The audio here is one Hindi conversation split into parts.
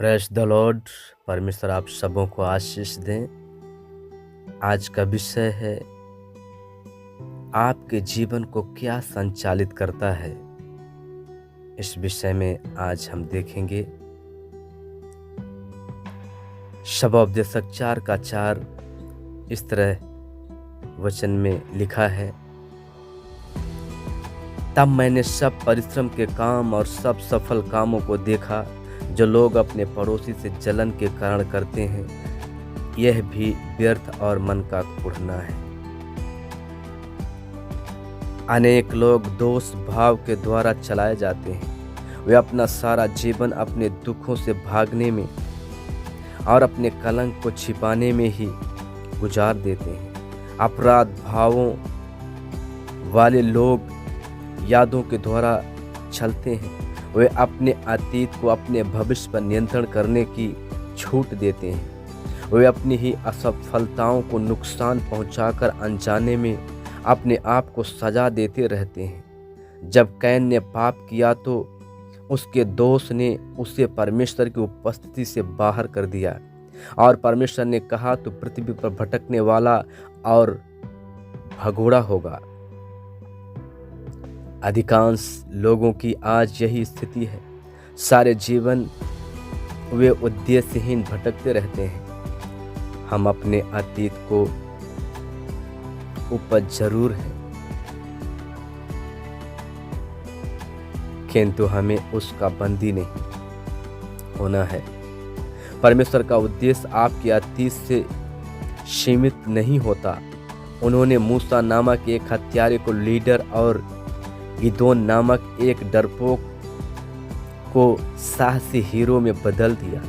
Praise the Lord. परमेश्वर आप सबों को आशीष दें। आज का विषय है आपके जीवन को क्या संचालित करता है। इस विषय में आज हम देखेंगे शबोपदेशक 4:4 इस तरह वचन में लिखा है, तब मैंने सब परिश्रम के काम और सब सफल कामों को देखा जो लोग अपने पड़ोसी से जलन के कारण करते हैं, यह भी व्यर्थ और मन का कुढ़ना है। अनेक लोग दोष भाव के द्वारा चलाए जाते हैं। वे अपना सारा जीवन अपने दुखों से भागने में और अपने कलंक को छिपाने में ही गुजार देते हैं। अपराध भावों वाले लोग यादों के द्वारा चलते हैं। वे अपने अतीत को अपने भविष्य पर नियंत्रण करने की छूट देते हैं। वे अपनी ही असफलताओं को नुकसान पहुंचाकर अनजाने में अपने आप को सजा देते रहते हैं। जब कैन ने पाप किया तो उसके दोस्त ने उसे परमेश्वर की उपस्थिति से बाहर कर दिया और परमेश्वर ने कहा तो पृथ्वी पर भटकने वाला और भगोड़ा होगा। अधिकांश लोगों की आज यही स्थिति है। सारे जीवन वे उद्देश्यहीन भटकते रहते हैं। हम अपने अतीत को उपज जरूर है, किंतु हमें उसका बंदी नहीं होना है। परमेश्वर का उद्देश्य आपके अतीत से सीमित नहीं होता। उन्होंने मूसा नामक एक हत्यारे को लीडर और गिदोन नामक एक डरपोक को साहसी हीरो में बदल दिया।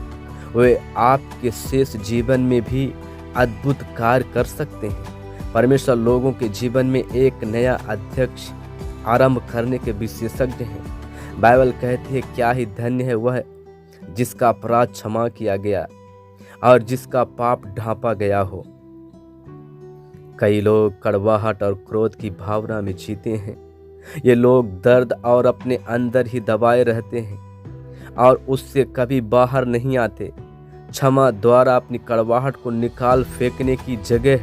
वे आपके शेष जीवन में भी अद्भुत कार्य कर सकते हैं। परमेश्वर लोगों के जीवन में एक नया अध्यक्ष आरंभ करने के विशेषज्ञ हैं। बाइबल कहती है, क्या ही धन्य है वह जिसका अपराध क्षमा किया गया और जिसका पाप ढांपा गया हो। कई लोग कड़वाहट और क्रोध की भावना में जीते हैं। ये लोग दर्द और अपने अंदर ही दबाए रहते हैं और उससे कभी बाहर नहीं आते। क्षमा द्वारा अपनी कड़वाहट को निकाल फेंकने की जगह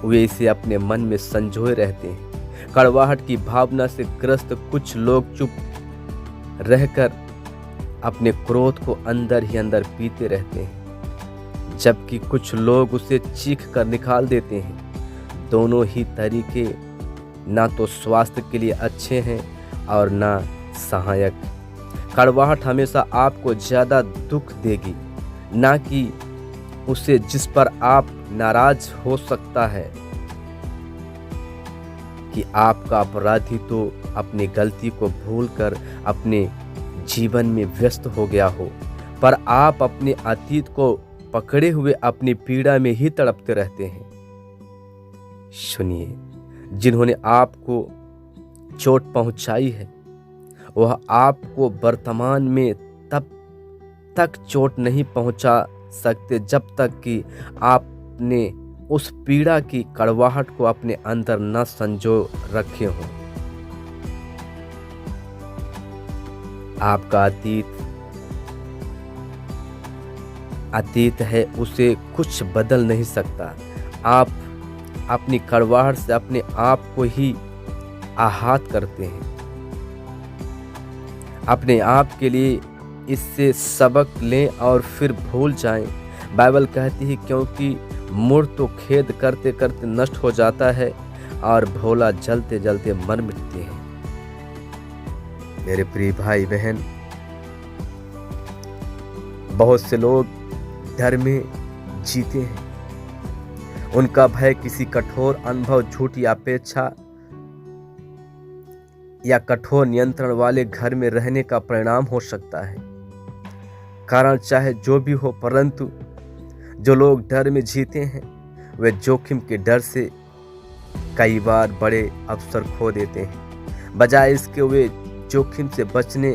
वे इसे अपने मन में संजोए रहते हैं। कड़वाहट की भावना से ग्रस्त कुछ लोग चुप रहकर अपने क्रोध को अंदर ही अंदर पीते रहते हैं, जबकि कुछ लोग उसे चीख कर निकाल देते हैं। दोनों ही तरीके ना तो स्वास्थ्य के लिए अच्छे हैं और ना सहायक। कड़वाहट हमेशा आपको ज़्यादा दुख देगी, ना कि उसे जिस पर आप नाराज हो सकता है कि आपका अपराधी तो अपनी गलती को भूलकर अपने जीवन में व्यस्त हो गया हो, पर आप अपने अतीत को पकड़े हुए अपनी पीड़ा में ही तड़पते रहते हैं। सुनिए, जिन्होंने आपको चोट पहुंचाई है वह आपको वर्तमान में तब तक चोट नहीं पहुंचा सकते जब तक कि आपने उस पीड़ा की कड़वाहट को अपने अंदर न संजो रखे हो। आपका अतीत है, उसे कुछ बदल नहीं सकता। आप अपनी कड़वाहट से अपने आप को ही आहत करते हैं। अपने आप के लिए इससे सबक लें और फिर भूल जाएं। बाइबल कहती है, क्योंकि मूर्ख तो खेद करते करते नष्ट हो जाता है और भोला जलते जलते मर मिटते हैं। मेरे प्रिय भाई बहन, बहुत से लोग डर में जीते हैं। उनका भय किसी कठोर अनुभव, झूठी अपेक्षा या कठोर नियंत्रण वाले घर में रहने का परिणाम हो सकता है। कारण चाहे जो भी हो, परंतु जो लोग डर में जीते हैं वे जोखिम के डर से कई बार बड़े अवसर खो देते हैं। बजाय इसके वे जोखिम से बचने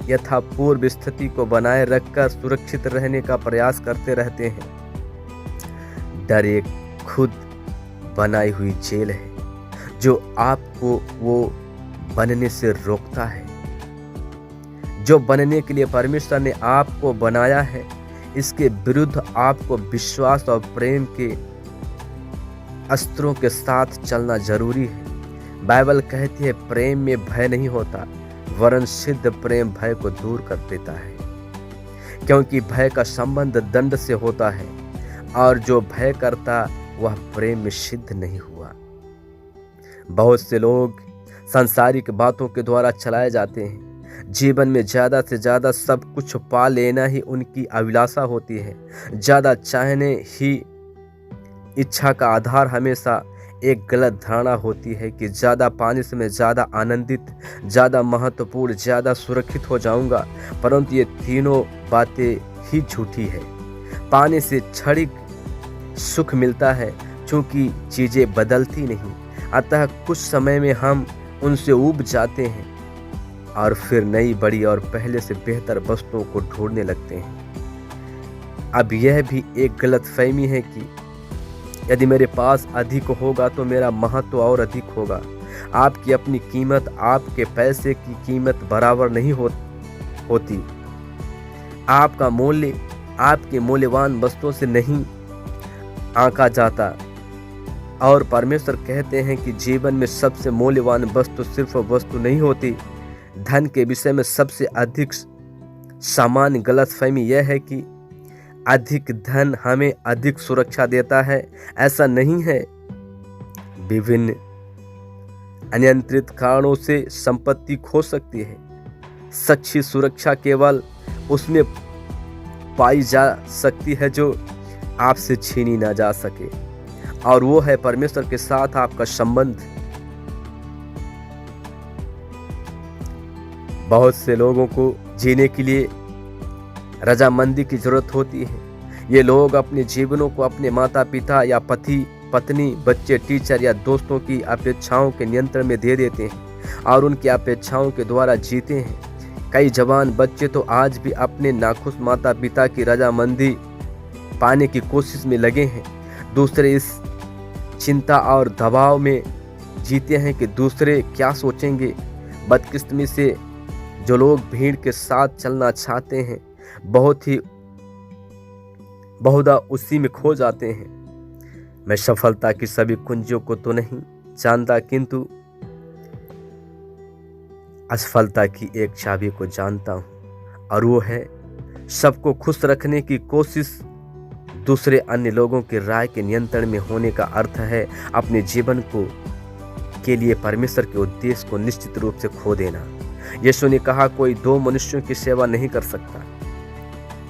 यथा पूर्व स्थिति को बनाए रखकर सुरक्षित रहने का प्रयास करते रहते हैं। डर एक खुद बनाई हुई जेल है जो आपको वो बनने से रोकता है। जो बनने के लिए परमेश्वर ने आपको बनाया है, इसके विरुद्ध आपको विश्वास और प्रेम के अस्त्रों के साथ चलना जरूरी है। बाइबल कहती है प्रेम में भय नहीं होता, वरन सिद्ध प्रेम भय को दूर कर देता है, क्योंकि भय का संबंध दंड से होता है, और जो भय करता वह प्रेम में सिद्ध नहीं हुआ। बहुत से लोग सांसारिक बातों के द्वारा चलाए जाते हैं। जीवन में ज़्यादा से ज़्यादा सब कुछ पा लेना ही उनकी अभिलाषा होती है। ज़्यादा चाहने ही इच्छा का आधार हमेशा एक गलत धारणा होती है कि ज़्यादा पाने से मैं ज़्यादा आनंदित, ज़्यादा महत्वपूर्ण, ज़्यादा सुरक्षित हो जाऊंगा। परंतु ये तीनों बातें ही झूठी है। पाने से क्षणिक सुख मिलता है, क्योंकि चीज़ें बदलती नहीं, अतः कुछ समय में हम उनसे ऊब जाते हैं और फिर नई, बड़ी और पहले से बेहतर वस्तुओं को ढूंढने लगते हैं। अब यह भी एक गलतफहमी है कि यदि मेरे पास अधिक होगा तो मेरा महत्व और अधिक होगा। आपकी अपनी कीमत आपके पैसे की कीमत बराबर नहीं होती। आपका मूल्य आपके मूल्यवान वस्तुओं से नहीं आंका जाता। और परमेश्वर कहते हैं कि जीवन में सबसे मूल्यवान वस्तु सिर्फ वस्तु नहीं होती। धन के विषय में सबसे अधिक सामान्य गलतफहमी यह है कि अधिक धन हमें अधिक सुरक्षा देता है। ऐसा नहीं है। विभिन्न अनियंत्रित कारणों से संपत्ति खो सकती है। सच्ची सुरक्षा केवल उसमें पाई जा सकती है जो आपसे छीनी ना जा सके, और वो है परमेश्वर के साथ आपका संबंध। बहुत से लोगों को जीने के लिए रजामंदी की जरूरत होती है। ये लोग अपने जीवनों को अपने माता पिता या पति पत्नी, बच्चे, टीचर या दोस्तों की अपेक्षाओं के नियंत्रण में दे देते हैं और उनकी अपेक्षाओं के द्वारा जीते हैं। कई जवान बच्चे तो आज भी अपने नाखुश माता पिता की रजामंदी पाने की कोशिश में लगे हैं। दूसरे इस चिंता और दबाव में जीते हैं कि दूसरे क्या सोचेंगे। बदकिस्मती से जो लोग भीड़ के साथ चलना चाहते हैं, बहुधा उसी में खो जाते हैं। मैं सफलता की सभी कुंजियों को तो नहीं जानता, किंतु असफलता की एक चाबी को जानता हूँ, और वो है सबको खुश रखने की कोशिश। दूसरे अन्य लोगों की राय के नियंत्रण में होने का अर्थ है अपने जीवन को के लिए परमेश्वर के उद्देश्य को निश्चित रूप से खो देना। यीशु ने कहा, कोई दो मनुष्यों की सेवा नहीं कर सकता।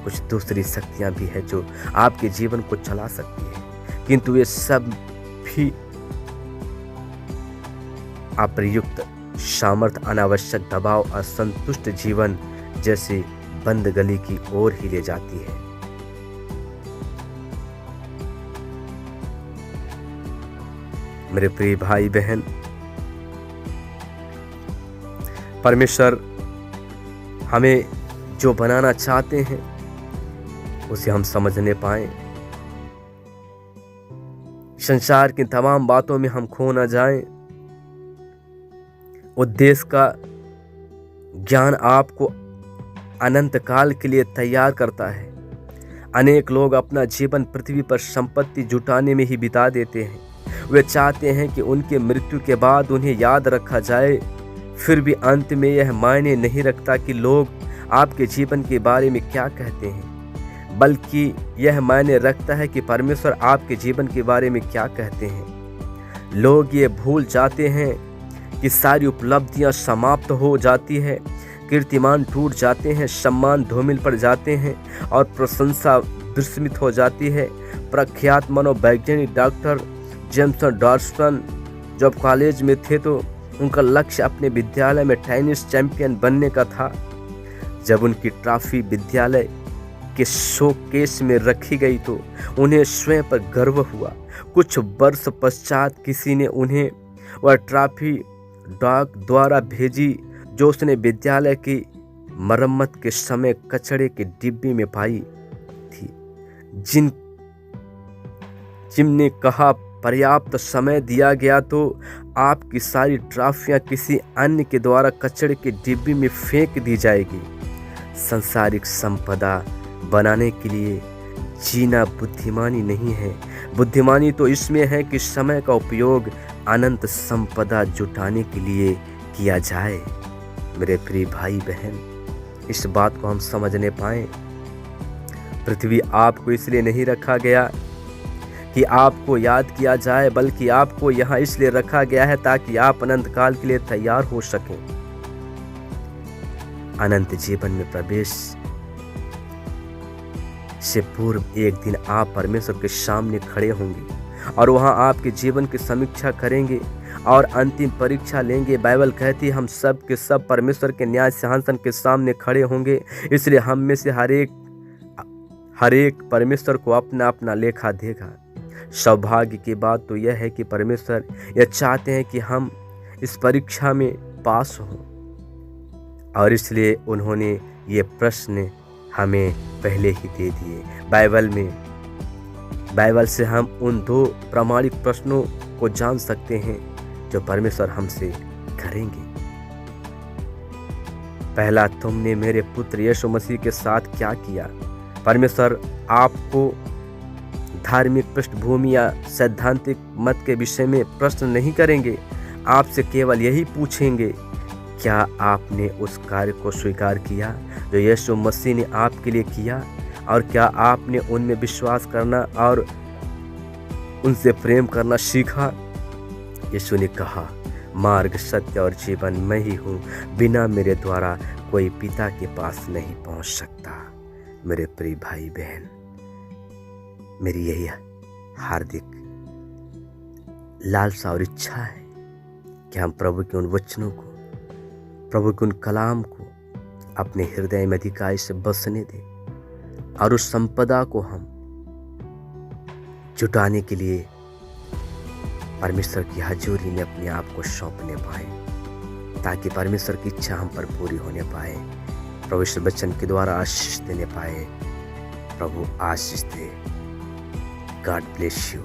कुछ दूसरी शक्तियां भी है जो आपके जीवन को चला सकती है, किंतु ये सब भी अप्रयुक्त सामर्थ्य, अनावश्यक दबाव, असंतुष्ट जीवन जैसे बंद गली की ओर ही ले जाती है। मेरे प्रिय भाई बहन, परमेश्वर हमें जो बनाना चाहते हैं उसे हम समझने पाए। संसार की तमाम बातों में हम खो न जाएं। उद्देश्य का ज्ञान आपको अनंत काल के लिए तैयार करता है। अनेक लोग अपना जीवन पृथ्वी पर संपत्ति जुटाने में ही बिता देते हैं। वे चाहते हैं कि उनके मृत्यु के बाद उन्हें याद रखा जाए, फिर भी अंत में यह मायने नहीं रखता कि लोग आपके जीवन के बारे में क्या कहते हैं, बल्कि यह मायने रखता है कि परमेश्वर आपके जीवन के बारे में क्या कहते हैं। लोग ये भूल जाते हैं कि सारी उपलब्धियां समाप्त हो जाती है, कीर्तिमान टूट जाते हैं, सम्मान धूमिल पड़ जाते हैं और प्रशंसा विस्मित हो जाती है। प्रख्यात मनोवैज्ञानिक डॉक्टर जेम्स डॉर्सन जब कॉलेज में थे तो उनका लक्ष्य अपने विद्यालय में टेनिस चैंपियन बनने का था। जब उनकी ट्रॉफी विद्यालय के शोकेस में रखी गई तो उन्हें स्वयं पर गर्व हुआ। कुछ वर्ष पश्चात किसी ने उन्हें वह ट्रॉफी डाक द्वारा भेजी जो उसने विद्यालय की मरम्मत के समय कचरे के डिब्बे में पाई थी। जिनने कहा पर्याप्त समय दिया गया तो आपकी सारी ट्रॉफियां किसी अन्य के द्वारा कचरे के डिब्बे में फेंक दी जाएगी। संसारिक संपदा बनाने के लिए जीना बुद्धिमानी नहीं है। बुद्धिमानी तो इसमें है कि समय का उपयोग अनंत संपदा जुटाने के लिए किया जाए। मेरे प्रिय भाई बहन, इस बात को हम समझने पाए। पृथ्वी आपको इसलिए नहीं रखा गया कि आपको याद किया जाए, बल्कि आपको यहाँ इसलिए रखा गया है ताकि आप अनंत काल के लिए तैयार हो सकें। अनंत जीवन में प्रवेश से पूर्व एक दिन आप परमेश्वर के सामने खड़े होंगे और वहां आपके जीवन की समीक्षा करेंगे और अंतिम परीक्षा लेंगे। बाइबल कहती है हम सब के सब परमेश्वर के न्याय सिंहासन के सामने खड़े होंगे। इसलिए हम में से हर एक परमेश्वर को अपना अपना लेखा देगा। सौभाग्य की बात तो यह है कि परमेश्वर यह चाहते हैं कि हम इस परीक्षा में पास हों, और इसलिए उन्होंने ये प्रश्न हमें पहले ही दे दिए। बाइबल से हम उन 2 प्रामाणिक प्रश्नों को जान सकते हैं जो परमेश्वर हमसे करेंगे। पहला, तुमने मेरे पुत्र यीशु मसीह के साथ क्या किया? परमेश्वर आपको धार्मिक पृष्ठभूमि या सैद्धांतिक मत के विषय में प्रश्न नहीं करेंगे। आपसे केवल यही पूछेंगे, क्या आपने उस कार्य को स्वीकार किया जो यीशु मसीह ने आपके लिए किया, और क्या आपने उनमें विश्वास करना और उनसे प्रेम करना सीखा? यीशु ने कहा, मार्ग, सत्य और जीवन मैं ही हूँ, बिना मेरे द्वारा कोई पिता के पास नहीं पहुँच सकता। मेरे प्रिय भाई बहन, मेरी यही हार्दिक लालसा और इच्छा है कि हम प्रभु के उन वचनों को, प्रभु के उन कलाम को अपने हृदय में अधिकाई से बसने दें और उस संपदा को हम जुटाने के लिए परमेश्वर की हजूरी में अपने आप को सौंपने पाए, ताकि परमेश्वर की इच्छा हम पर पूरी होने पाए। प्रभु इस वचन के द्वारा आशीष देने पाए। प्रभु आशीष दे। God bless you.